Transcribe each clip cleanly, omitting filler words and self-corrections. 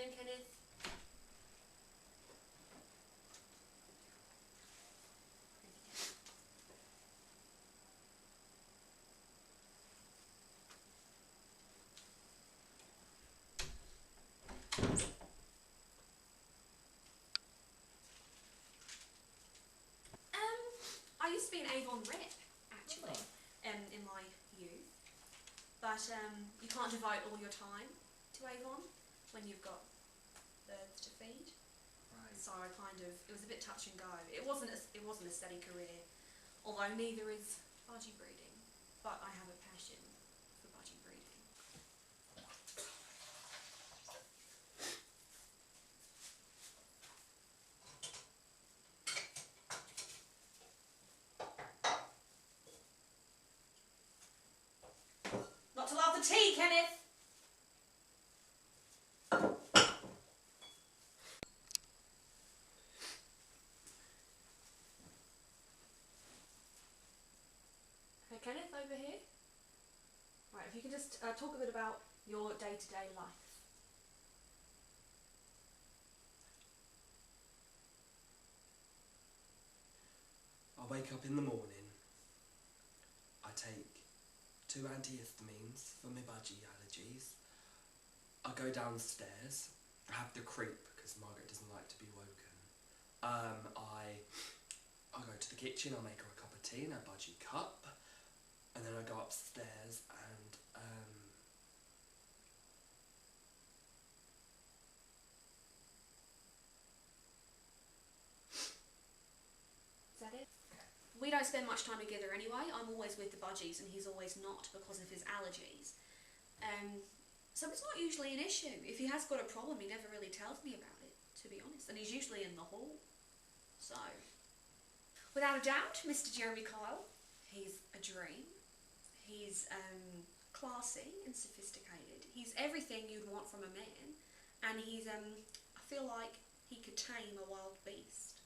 Come in, Kenneth. I used to be an Avon rep, actually, in my youth. But you can't devote all your time to Avon when you've got birds to feed. Right. So I it was a bit touch and go. It wasn't a steady career, although neither is budgie breeding. But I have a passion for budgie breeding. Not to love the tea, Kenneth! Hey, Kenneth, over here. Right, if you can just talk a bit about your day-to-day life. I wake up in the morning, I take 2 antihistamines for my budgie allergies, I go downstairs, I have the creep because Margaret doesn't like to be woken. I go to the kitchen, I make her a cup of tea in a budgie cup, and then I go upstairs and Is that it? We don't spend much time together anyway. I'm always with the budgies and he's always not because of his allergies. So it's not usually an issue. If he has got a problem, he never really tells me about it, to be honest. And he's usually in the hall. So, without a doubt, Mr. Jeremy Kyle, he's a dream. He's classy and sophisticated. He's everything you'd want from a man. And he's, I feel like he could tame a wild beast,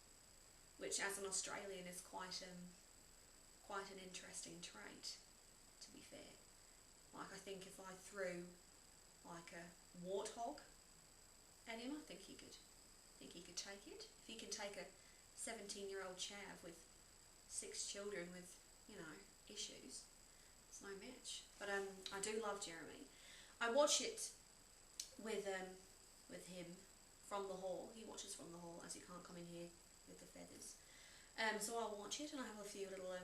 which as an Australian is quite an interesting trait, to be fair. Like, I think if I threw like a warthog at him, I think he could take it. If he can take a 17-year-old chav with 6 children with, you know, issues, it's no match. But I do love Jeremy. I watch it with him from the hall. He watches from the hall, as he can't come in here with the feathers. So I'll watch it, and I have a few little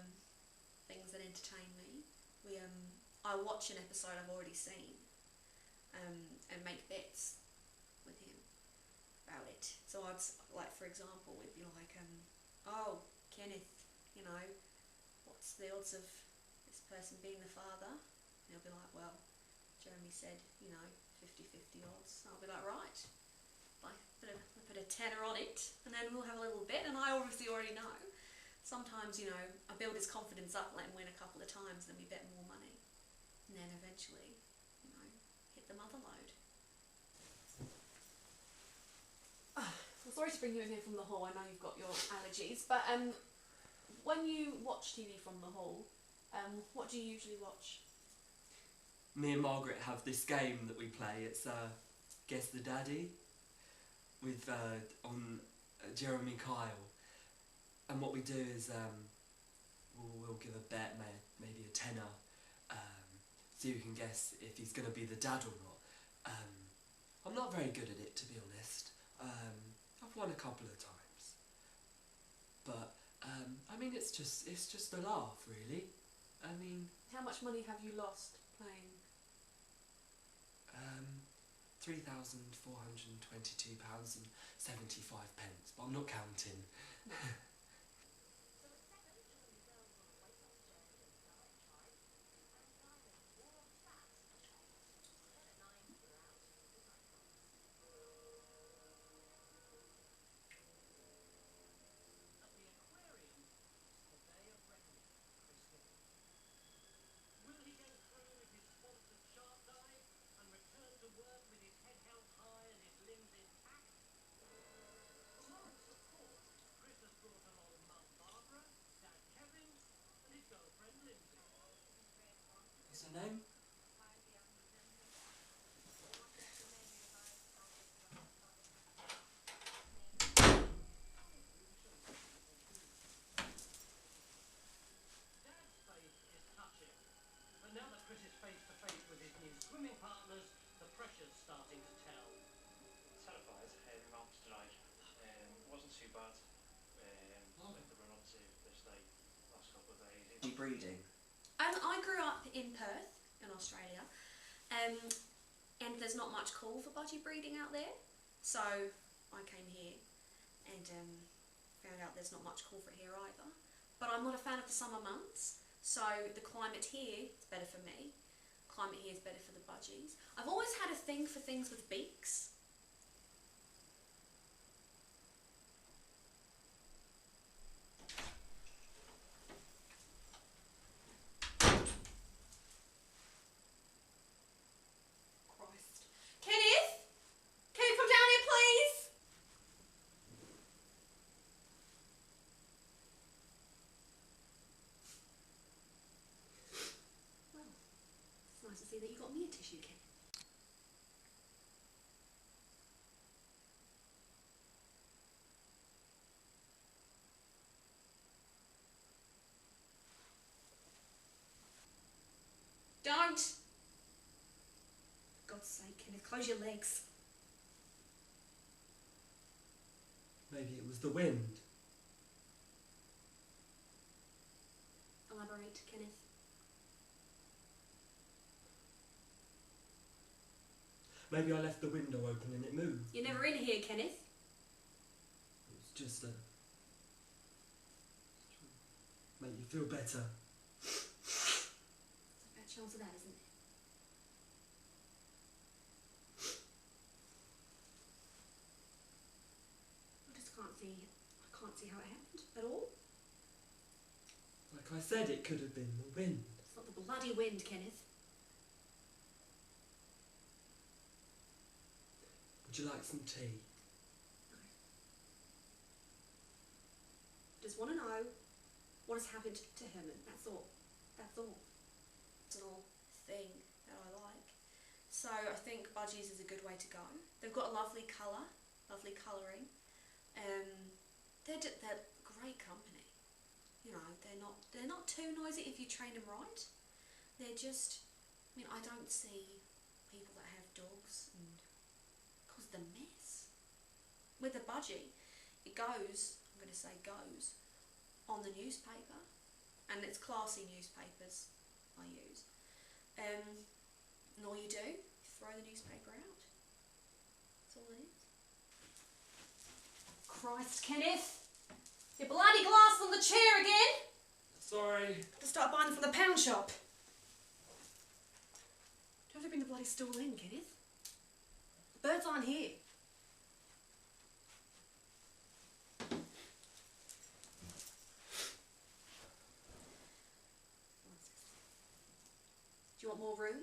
things that entertain me. I watch an episode I've already seen, and make bets with him about it. So I'd, like, for example, it'd be like, oh, Kenneth, you know, what's the odds of this person being the father? And he'll be like, well, Jeremy said, you know, 50-50 odds. I'll be like, right. I put a tenner on it, and then we'll have a little bet, and I obviously already know. Sometimes, you know, I build his confidence up, let him win a couple of times, then we bet more money. And then eventually, you know, hit the mother load. Well, sorry to bring you in here from the hall, I know you've got your allergies, but when you watch TV from the hall, what do you usually watch? me and Margaret have this game that we play. It's Guess the Daddy with on Jeremy Kyle, and what we do is we'll give a bet, maybe a tenner, so you can guess if he's going to be the dad or not. I'm not very good at it, to be honest. I've won a couple of times, but I mean it's just a laugh, really. I mean, how much money have you lost playing? £3,422.75, but I'm not counting. No. face to face with his new swimming partners, the pressure's starting to tell. Terrified. My mum's tonight. Wasn't too bad. Like the run up to this day, last couple of days. Breeding. I grew up in Perth, in Australia, and there's not much call for budgie breeding out there, so I came here and found out there's not much call for it here either. But I'm not a fan of the summer months, so the climate here is better for me. Climate here is better for the budgies. I've always had a thing for things with beaks. Nice to see that you got me a tissue, Ken. Don't! For God's sake, Kenneth, close your legs. Maybe it was the wind. Elaborate, Kenneth. Maybe I left the window open and it moved. You're never in here, Kenneth. It was just make you feel better. There's a bad chance of that, isn't there? I just can't see how it happened at all. Like I said, it could have been the wind. It's not the bloody wind, Kenneth. Would you like some tea? No. Just want to know what has happened to Herman. That's all. That's all. It's an all thing that I like. So I think budgies is a good way to go. They've got a lovely colour, lovely colouring. They're great company. You know, they're not too noisy if you train them right. They're just, I mean, I don't see people that have dogs and cause the mess. With the budgie, it goes, I'm going to say goes, on the newspaper, and it's classy newspapers I use. And all you do, throw the newspaper out. That's all it is. Christ, Kenneth! Your bloody glass on the chair again! Sorry. Got to start buying them from the pound shop. Do you have to bring the bloody stool in, Kenneth? The birds aren't here. Do you want more room?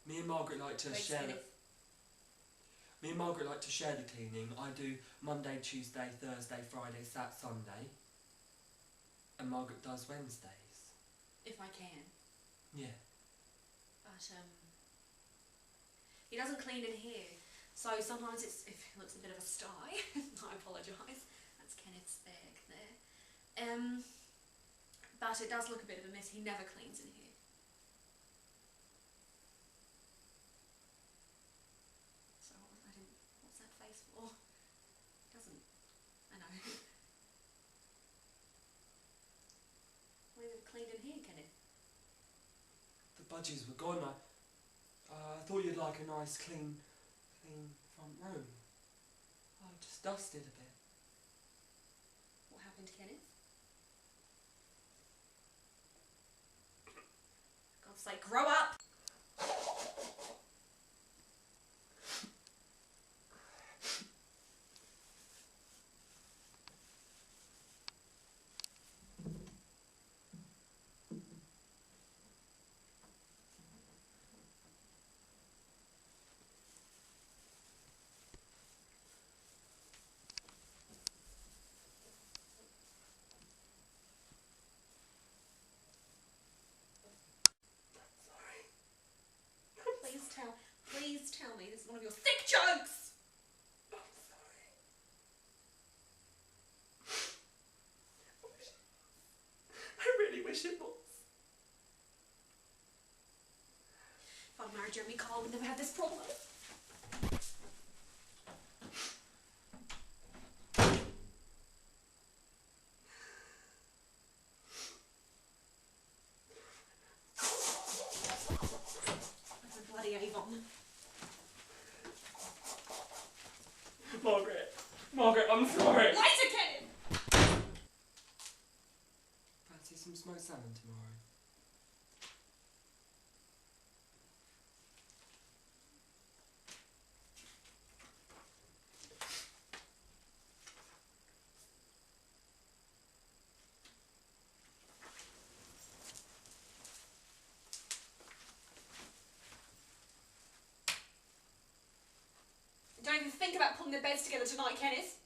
Me and Margaret like to Thanks, share. Kenneth. Me and Margaret like to share the cleaning. I do Monday, Tuesday, Thursday, Friday, Saturday, Sunday, and Margaret does Wednesdays. If I can. Yeah. But he doesn't clean in here, so sometimes it looks a bit of a sty. I apologise. That's Kenneth's bag there. But it does look a bit of a mess. He never cleans in here. So what's that face for? Doesn't. I know. Why have you cleaned in here, Kenneth? The budgies were gone. I thought you'd like a nice clean front room. I just dusted a bit. What happened, Kenneth? For God's sake, grow up! Please tell me this is one of your sick jokes! I'm sorry. I really wish it was. If I'd married Jeremy Kyle, we'd never have this problem. Bloody Avon. Margaret, I'm sorry. Later, Kenneth! Fancy some smoked salmon tomorrow? Don't even think about putting the beds together tonight, Kenneth.